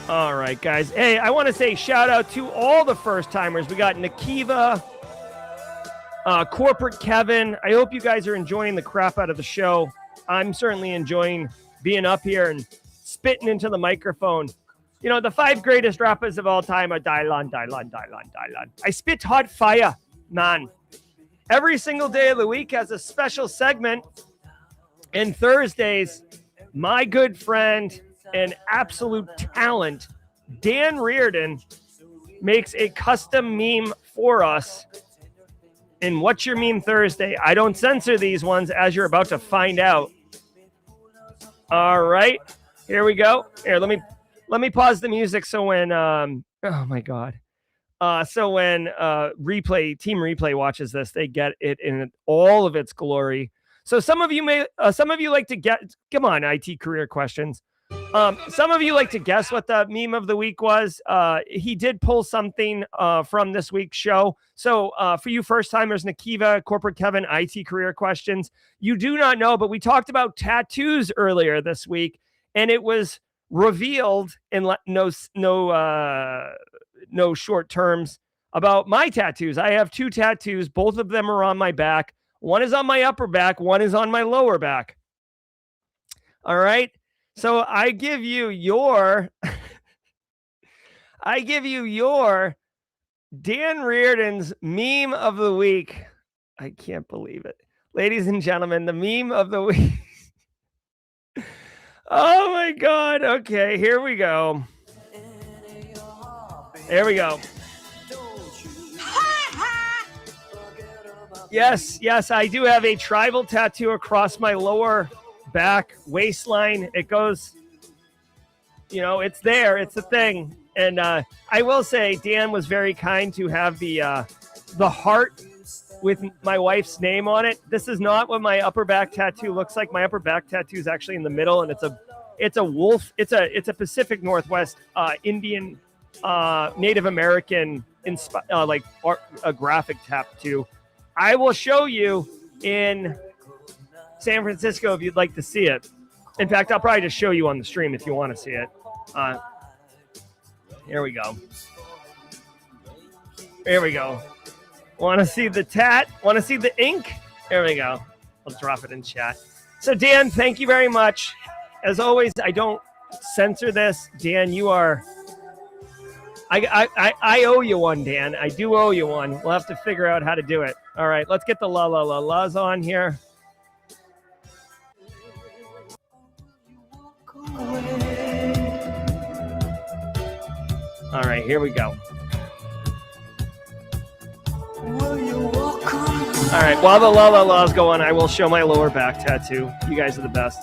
All right, guys. Hey, I want to say shout out to all the first timers. We got Nakiva, Corporate Kevin. I hope you guys are enjoying the crap out of the show. I'm certainly enjoying being up here and spitting into the microphone. You know, the 5 greatest rappers of all time are Dylan. I spit hot fire, man. Every single day of the week has a special segment. And Thursdays, my good friend and absolute talent, Dan Reardon, makes a custom meme for us. And what's your meme Thursday? I don't censor these ones, as you're about to find out. All right, here we go. Here, let me pause the music so when oh my god, so when Team Replay watches this, they get it in all of its glory. So some of you like to get, come on, IT career questions. Some of you like to guess what the meme of the week was. He did pull something from this week's show. So for you first timers, Nakiva, Corporate Kevin, IT career questions, you do not know, but we talked about tattoos earlier this week, and it was revealed in no short terms about my tattoos. I have 2 tattoos. Both of them are on my back. One is on my upper back. One is on my lower back. All right. So I give you your Dan Reardon's meme of the week. I can't believe it. Ladies and gentlemen, the meme of the week. Oh my God. Okay, here we go. There we go. Yes, I do have a tribal tattoo across my lower back waistline. It goes, you know, it's there. It's a thing. And I will say Dan was very kind to have the heart with my wife's name on it. This is not what my upper back tattoo looks like. My upper back tattoo is actually in the middle, and it's a wolf. It's a Pacific Northwest Indian Native American a graphic tattoo. I will show you in San Francisco if you'd like to see it. In fact, I'll probably just show you on the stream if you want to see it. Here we go. Here we go. Want to see the tat? Want to see the ink? There we go. I'll drop it in chat. So Dan, thank you very much. As always, I don't censor this. Dan, you are... I owe you one, Dan. I do owe you one. We'll have to figure out how to do it. All right, let's get the la la la la's on here. All right, here we go. All right, while the la la la's go on, I will show my lower back tattoo. You guys are the best.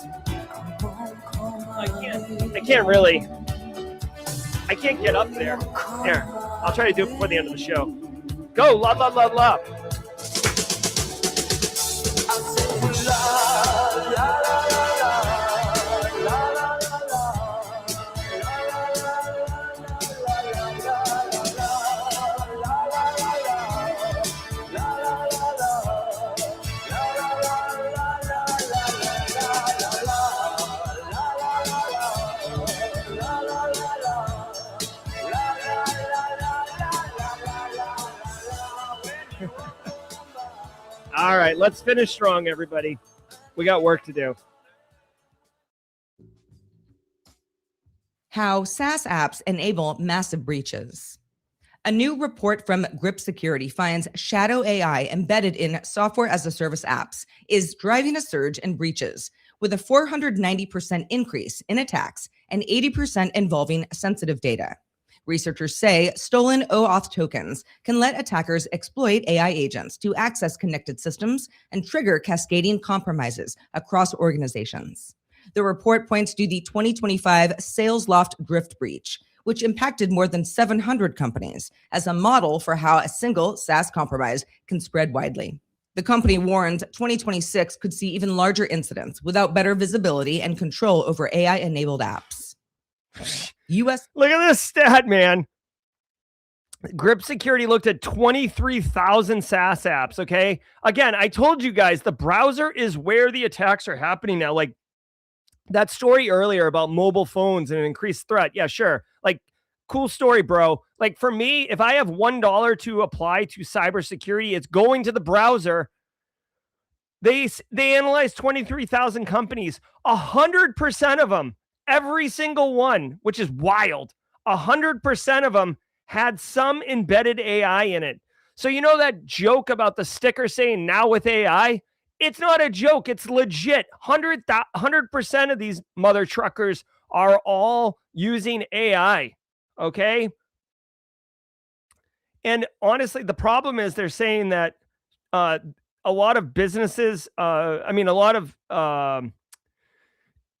I can't get up there. Here, I'll try to do it before the end of the show. Go, la la la la. All right, let's finish strong, everybody. We got work to do. How SaaS apps enable massive breaches. A new report from Grip Security finds shadow AI embedded in software as a service apps is driving a surge in breaches, with a 490% increase in attacks and 80% involving sensitive data. Researchers say stolen OAuth tokens can let attackers exploit AI agents to access connected systems and trigger cascading compromises across organizations. The report points to the 2025 SalesLoft drift breach, which impacted more than 700 companies, as a model for how a single SaaS compromise can spread widely. The company warned 2026 could see even larger incidents without better visibility and control over AI-enabled apps. Look at this stat, man. Grip Security looked at 23,000 SaaS apps, okay? Again, I told you guys, the browser is where the attacks are happening now. Like that story earlier about mobile phones and an increased threat. Yeah, sure. Like, cool story, bro. Like for me, if I have $1 to apply to cybersecurity, it's going to the browser They analyzed 23,000 companies. 100% of them, every single one, which is wild, 100% of them had some embedded AI in it. So you know that joke about the sticker saying now with AI? It's not a joke. It's legit. 100% of these mother truckers are all using AI. Okay. And honestly, the problem is they're saying that a lot of businesses, a lot of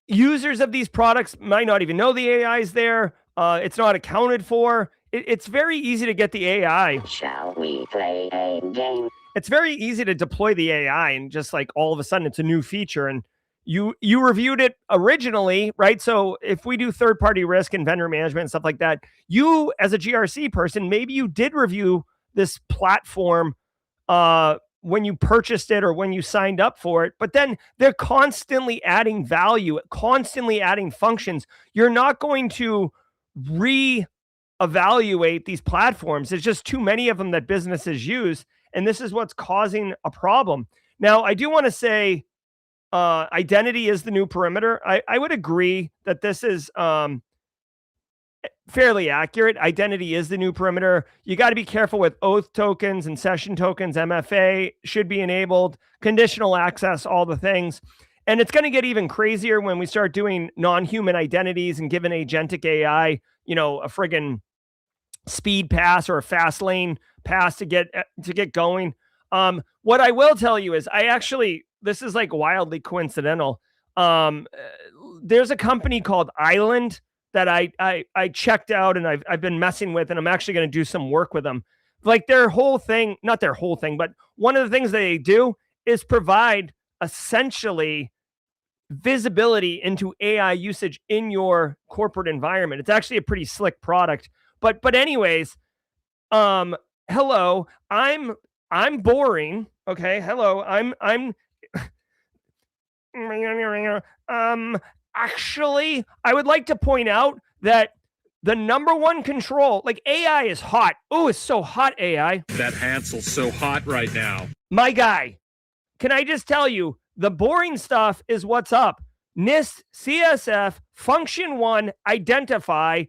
users of these products might not even know the AI is there. It's not accounted for. It's very easy to get the AI. Shall we play a game? It's very easy to deploy the AI and just like all of a sudden it's a new feature and you reviewed it originally, right? So if we do third-party risk and vendor management and stuff like that, you as a GRC person, maybe you did review this platform when you purchased it or when you signed up for it, but then they're constantly adding value, constantly adding functions. You're not going to re-evaluate these platforms. There's just too many of them that businesses use, and this is what's causing a problem. Now, I do want to say identity is the new perimeter. I would agree that this is fairly accurate. Identity is the new perimeter. You got to be careful with oath tokens and session tokens. MFA should be enabled, conditional access, all the things. And it's going to get even crazier when we start doing non-human identities and giving agentic AI, a friggin' speed pass or a fast lane pass to get going. What I will tell you is this is like wildly coincidental. There's a company called Island that I checked out and I've been messing with, and I'm actually going to do some work with them. Like their whole thing, not their whole thing, but one of the things they do is provide essentially visibility into AI usage in your corporate environment. It's actually a pretty slick product. But anyways, hello, I'm boring. Okay. Hello. I'm actually, I would like to point out that the number one control, like AI is hot. Oh, it's so hot, AI. That Hansel's so hot right now. My guy, can I just tell you, the boring stuff is what's up. NIST, CSF, function 1, identify,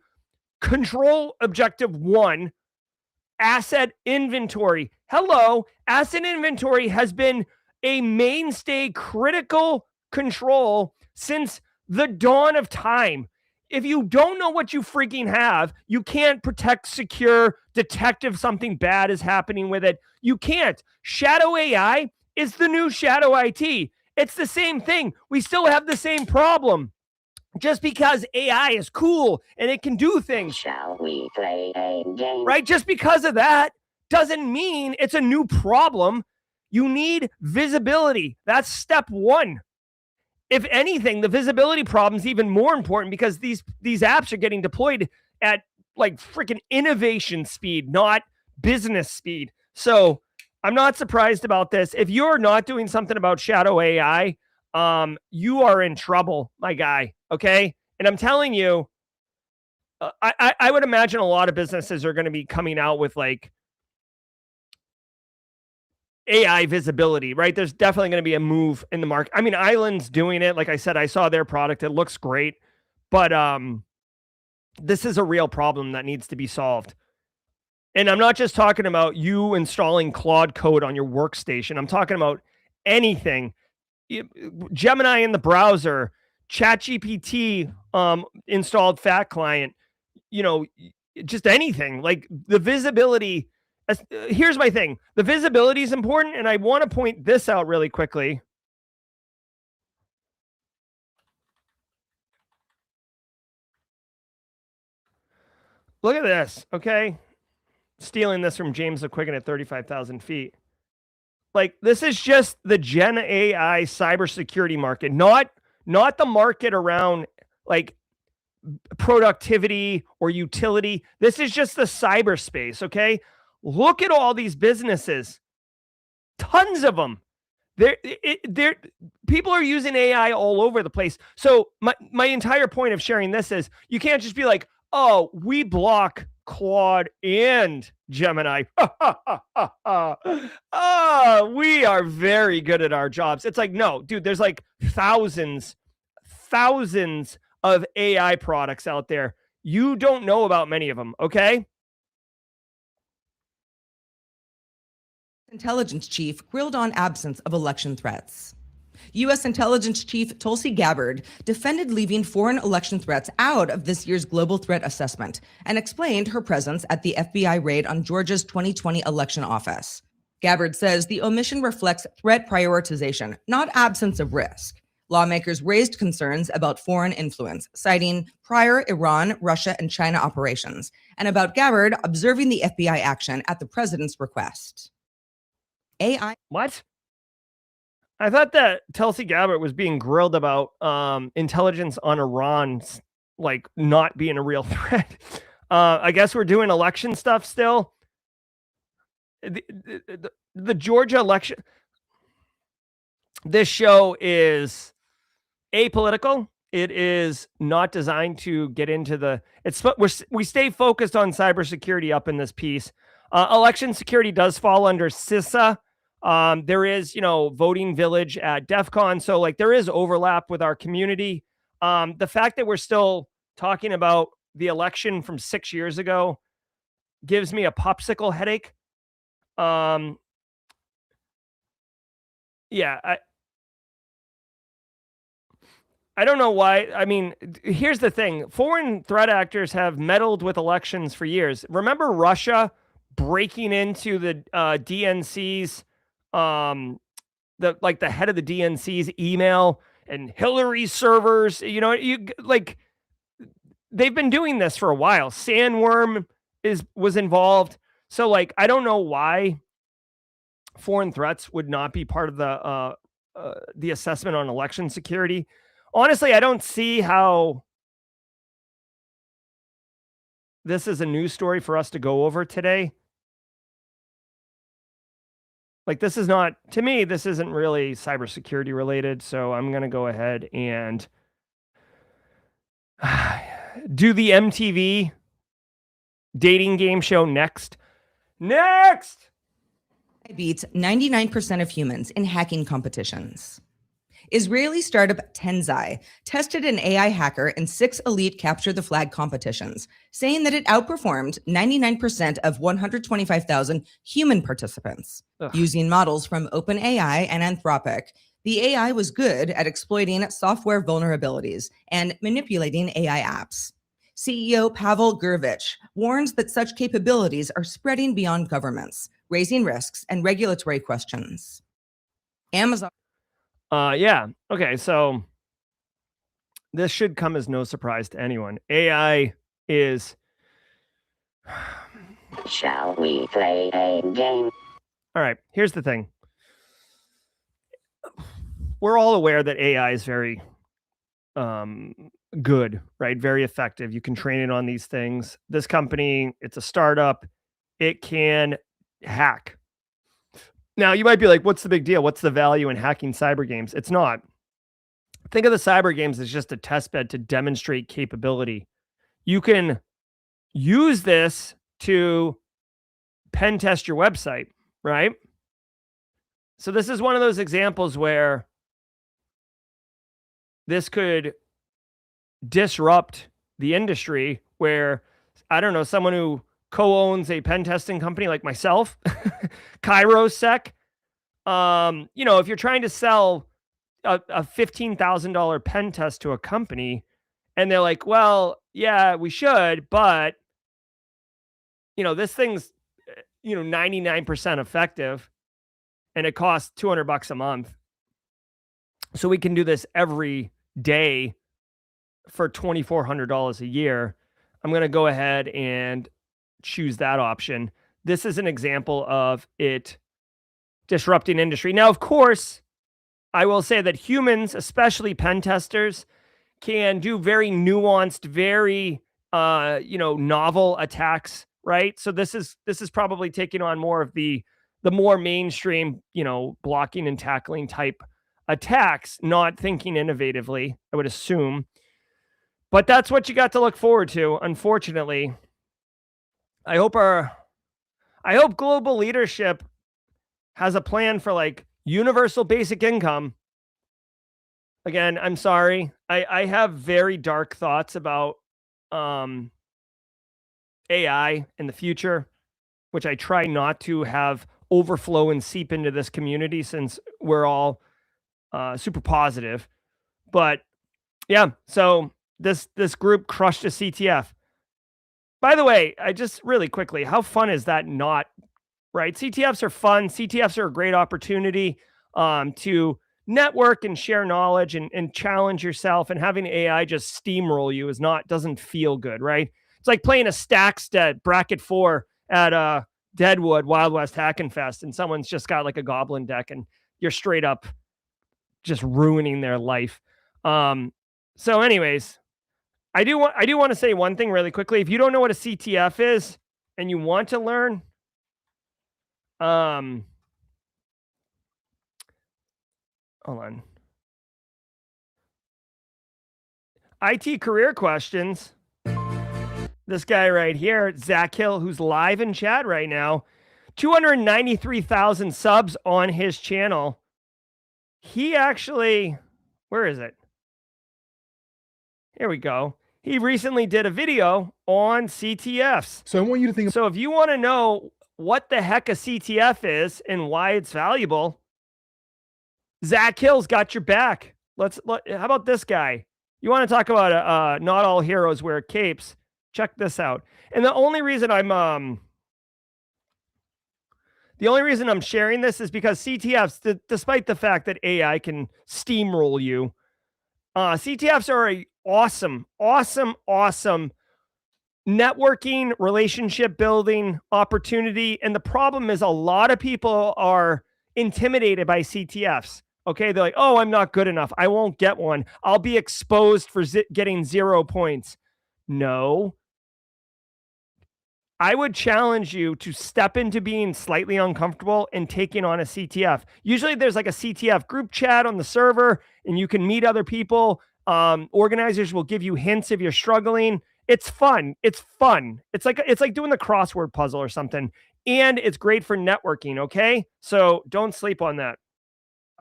control objective 1, asset inventory. Hello, asset inventory has been a mainstay critical control since the dawn of time. If you don't know what you freaking have, you can't protect, secure, detect if something bad is happening with it. You can't. Shadow AI is the new shadow IT. It's the same thing. We still have the same problem. Just because AI is cool and it can do things. Shall we play a game? Right? Just because of that doesn't mean it's a new problem. You need visibility. That's step 1. If anything, the visibility problem is even more important because these apps are getting deployed at like freaking innovation speed, not business speed. So I'm not surprised about this. If you're not doing something about shadow AI, you are in trouble, my guy. Okay. And I'm telling you, I would imagine a lot of businesses are going to be coming out with like AI visibility, right? There's definitely going to be a move in the market. I mean, Island's doing it. Like I said, I saw their product. It looks great, but this is a real problem that needs to be solved. And I'm not just talking about you installing Claude code on your workstation. I'm talking about anything. Gemini in the browser, ChatGPT installed Fat Client, just anything. Like the visibility. Here's my thing. The visibility is important, and I want to point this out really quickly. Look at this, okay? Stealing this from James McQuiggan at 35,000 feet. Like, this is just the Gen AI cybersecurity market, not the market around, like, productivity or utility. This is just the cyberspace, okay? Look at all these businesses. Tons of them. People are using AI all over the place. So my entire point of sharing this is you can't just be like, oh, we block Claude and Gemini. We are very good at our jobs. It's like, no, dude, there's like thousands of AI products out there. You don't know about many of them, okay? Intelligence chief grilled on absence of election threats. U.S. Intelligence Chief Tulsi Gabbard defended leaving foreign election threats out of this year's global threat assessment and explained her presence at the FBI raid on Georgia's 2020 election office. Gabbard says the omission reflects threat prioritization, not absence of risk. Lawmakers raised concerns about foreign influence, citing prior Iran, Russia, and China operations, and about Gabbard observing the FBI action at the president's request. AI. What? I thought that Tulsi Gabbard was being grilled about intelligence on Iran, like not being a real threat. I guess we're doing election stuff still. The Georgia election. This show is apolitical. It is not designed to get into the. We stay focused on cybersecurity up in this piece. Election security does fall under CISA. There is, voting village at DEF CON. So like there is overlap with our community. The fact that we're still talking about the election from 6 years ago gives me a popsicle headache. Yeah, I don't know why. I mean, here's the thing. Foreign threat actors have meddled with elections for years. Remember Russia breaking into the DNC's the head of the DNC's email and Hillary servers, they've been doing this for a while. Sandworm was involved. So like, I don't know why foreign threats would not be part of the assessment on election security. Honestly, I don't see how this is a news story for us to go over today. Like this is not, to me, this isn't really cybersecurity related. So I'm going to go ahead and do the MTV dating game show next. Next! Beats 99% of humans in hacking competitions. Israeli startup 19's tested an AI hacker in 6 elite capture the flag competitions, saying that it outperformed 99% of 125,000 human participants. Ugh. Using models from OpenAI and Anthropic, the AI was good at exploiting software vulnerabilities and manipulating AI apps. CEO Pavel Gurevich warns that such capabilities are spreading beyond governments, raising risks and regulatory questions. Amazon. Yeah. Okay. So this should come as no surprise to anyone. AI is. Shall we play a game? All right. Here's the thing. We're all aware that AI is very good, right? Very effective. You can train it on these things. This company, it's a startup. It can hack. Now, you might be like, what's the big deal? What's the value in hacking cyber games? It's not. Think of the cyber games as just a test bed to demonstrate capability. You can use this to pen test your website, right? So this is one of those examples where this could disrupt the industry where, I don't know, someone who co-owns a pen testing company like myself, KairoSec. If you're trying to sell a $15,000 pen test to a company and they're like, well, yeah, we should, but this thing's, 99% effective and it costs $200 a month. So we can do this every day for $2,400 a year. I'm going to go ahead and choose that option. This is an example of it disrupting industry. Now, of course, I will say that humans, especially pen testers, can do very nuanced, very novel attacks, right? So this is probably taking on more of the more mainstream, blocking and tackling type attacks, not thinking innovatively, I would assume. But that's what you got to look forward to, unfortunately. I hope global leadership has a plan for like universal basic income. Again, I'm sorry. I have very dark thoughts about AI in the future, which I try not to have overflow and seep into this community since we're all super positive. But yeah, so this group crushed a CTF. By the way, I just really quickly, how fun is that not, right? CTFs are fun. CTFs are a great opportunity to network and share knowledge and challenge yourself, and having AI just steamroll you doesn't feel good, right? It's like playing a stacks at bracket 4 at Deadwood Wild West Hackenfest, and someone's just got like a goblin deck and you're straight up just ruining their life. So anyways, I do want to say one thing really quickly. If you don't know what a CTF is and you want to learn, hold on. IT career questions. This guy right here, Zach Hill, who's live in chat right now, 293,000 subs on his channel. He actually, where is it? Here we go. He recently did a video on CTFs. So I want you to think. So if you want to know what the heck a CTF is and why it's valuable, Zach Hill's got your back. How about this guy? You want to talk about not all heroes wear capes? Check this out. And the only reason I'm sharing this is because CTFs, despite the fact that AI can steamroll you, CTFs are a awesome networking, relationship building opportunity. And the problem is a lot of people are intimidated by CTFs. Okay, they're like, oh, I'm not good enough. I won't get one. I'll be exposed for getting 0 points. No. I would challenge you to step into being slightly uncomfortable and taking on a CTF. Usually there's like a CTF group chat on the server and you can meet other people. Organizers will give you hints if you're struggling. It's fun. It's fun. It's like doing the crossword puzzle or something. And it's great for networking, okay? So don't sleep on that.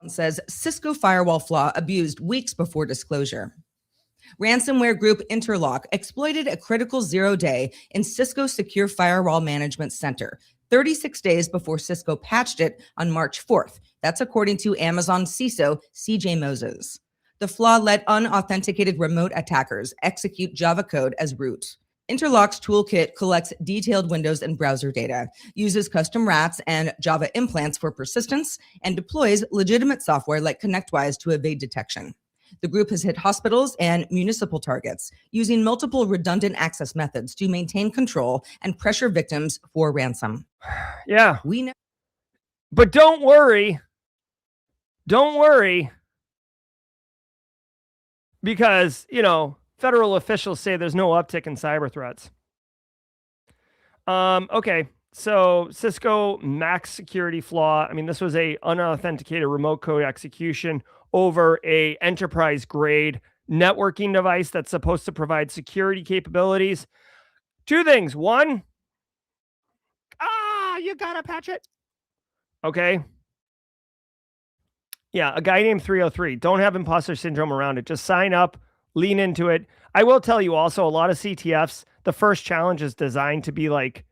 Says Cisco firewall flaw abused weeks before disclosure. Ransomware group Interlock exploited a critical 0-day in Cisco Secure Firewall Management Center 36 days before Cisco patched it on March 4th. That's according to Amazon CISO CJ Moses. The flaw let unauthenticated remote attackers execute Java code as root. Interlock's toolkit collects detailed Windows and browser data, uses custom RATs and Java implants for persistence, and deploys legitimate software like ConnectWise to evade detection. The group has hit hospitals and municipal targets, using multiple redundant access methods to maintain control and pressure victims for ransom. Yeah. We know. But don't worry. Don't worry. Because, federal officials say there's no uptick in cyber threats. Okay. So Cisco max security flaw. I mean, this was a unauthenticated remote code execution over a enterprise grade networking device that's supposed to provide security capabilities. Two things. One, you gotta patch it. Okay. Yeah, a guy named 303. Don't have imposter syndrome around it. Just sign up, lean into it. I will tell you also, a lot of CTFs, the first challenge is designed to be like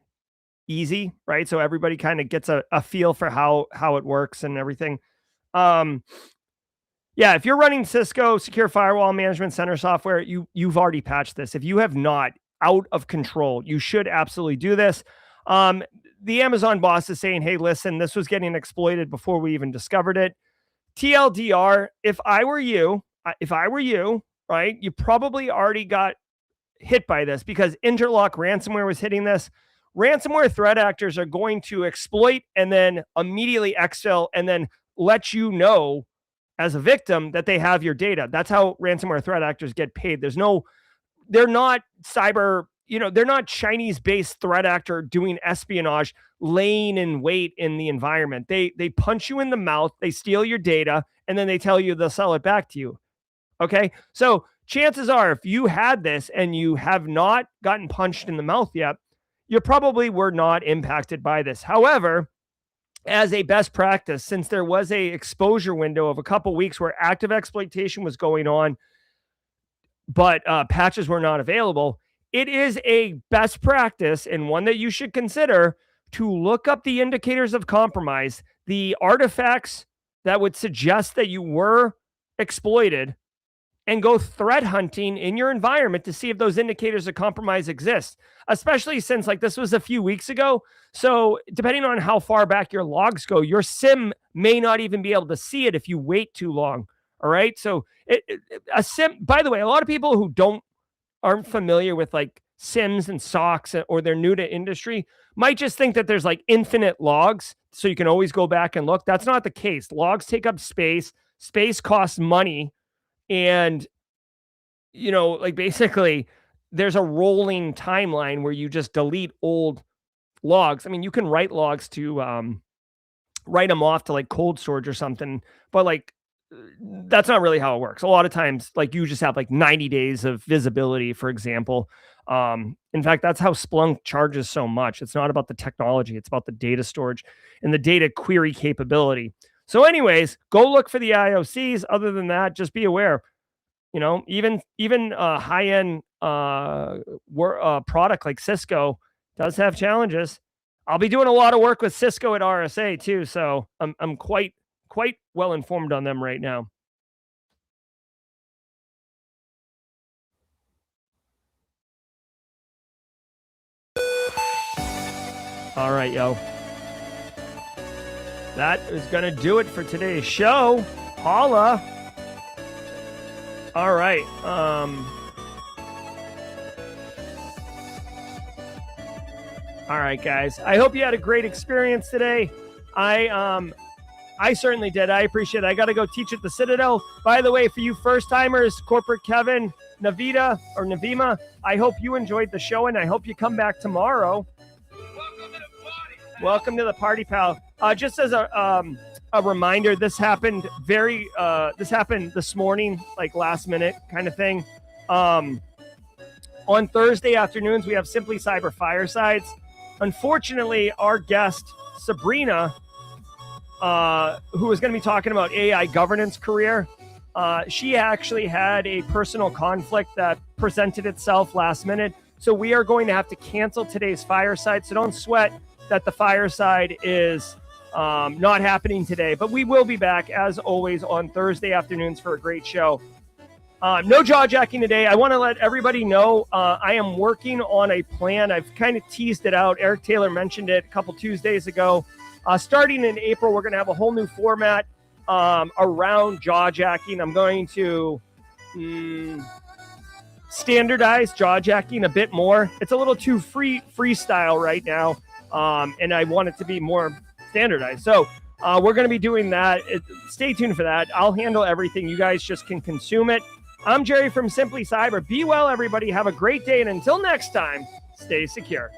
easy, right? So everybody kind of gets a feel for how it works and everything. Yeah, if you're running Cisco Secure Firewall Management Center software, you've already patched this. If you have not, out of control, you should absolutely do this. The Amazon boss is saying, hey, listen, this was getting exploited before we even discovered it. TLDR, if I were you, right, you probably already got hit by this because Interlock ransomware was hitting this. Ransomware threat actors are going to exploit and then immediately exfil and then let you know as a victim that they have your data. That's how ransomware threat actors get paid. They're not cyber, they're not Chinese-based threat actor doing espionage, laying in wait in the environment. They punch you in the mouth, they steal your data, and then they tell you they'll sell it back to you. Okay? So chances are, if you had this and you have not gotten punched in the mouth yet, you probably were not impacted by this. However, as a best practice, since there was a exposure window of a couple weeks where active exploitation was going on, but patches were not available, it is a best practice and one that you should consider to look up the indicators of compromise, the artifacts that would suggest that you were exploited, and go threat hunting in your environment to see if those indicators of compromise exist, especially since like this was a few weeks ago. So depending on how far back your logs go, your SIM may not even be able to see it if you wait too long. All right. So a SIM, by the way, a lot of people who aren't familiar with like SIMs and SOCs, or they're new to industry, might just think that there's like infinite logs, so you can always go back and look. That's not the case. Logs take up space. Space costs money. And, like basically there's a rolling timeline where you just delete old logs. I mean, you can write logs to write them off to like cold storage or something, but like that's not really how it works. A lot of times, like you just have like 90 days of visibility, for example. In fact, that's how Splunk charges so much. It's not about the technology. It's about the data storage and the data query capability. So anyways, go look for the IOCs. Other than that, just be aware, even high-end product like Cisco does have challenges. I'll be doing a lot of work with Cisco at RSA too. So I'm quite well informed on them right now. All right, yo. That is going to do it for today's show. Holla. All right. All right, guys. I hope you had a great experience today. I certainly did. I appreciate it. I got to go teach at the Citadel. By the way, for you first-timers, Corporate Kevin, Navita, or Navima, I hope you enjoyed the show, and I hope you come back tomorrow. Welcome to the party, pal. Just as a reminder, this happened this morning, like last minute kind of thing. On Thursday afternoons, we have Simply Cyber Firesides. Unfortunately, our guest, Sabrina, who is going to be talking about AI governance career, she actually had a personal conflict that presented itself last minute. So we are going to have to cancel today's fireside. So don't sweat that the fireside is not happening today, but we will be back as always on Thursday afternoons for a great show. No jaw jacking today. I want to let everybody know I am working on a plan. I've kind of teased it out. Eric Taylor mentioned it a couple Tuesdays ago. Starting in April, we're going to have a whole new format around jaw jacking. I'm going to standardize jaw jacking a bit more. It's a little too freestyle right now. And I want it to be more standardized. So we're going to be doing that. Stay tuned for that. I'll handle everything. You guys just can consume it. I'm Jerry from Simply Cyber. Be well, everybody. Have a great day. And until next time, stay secure.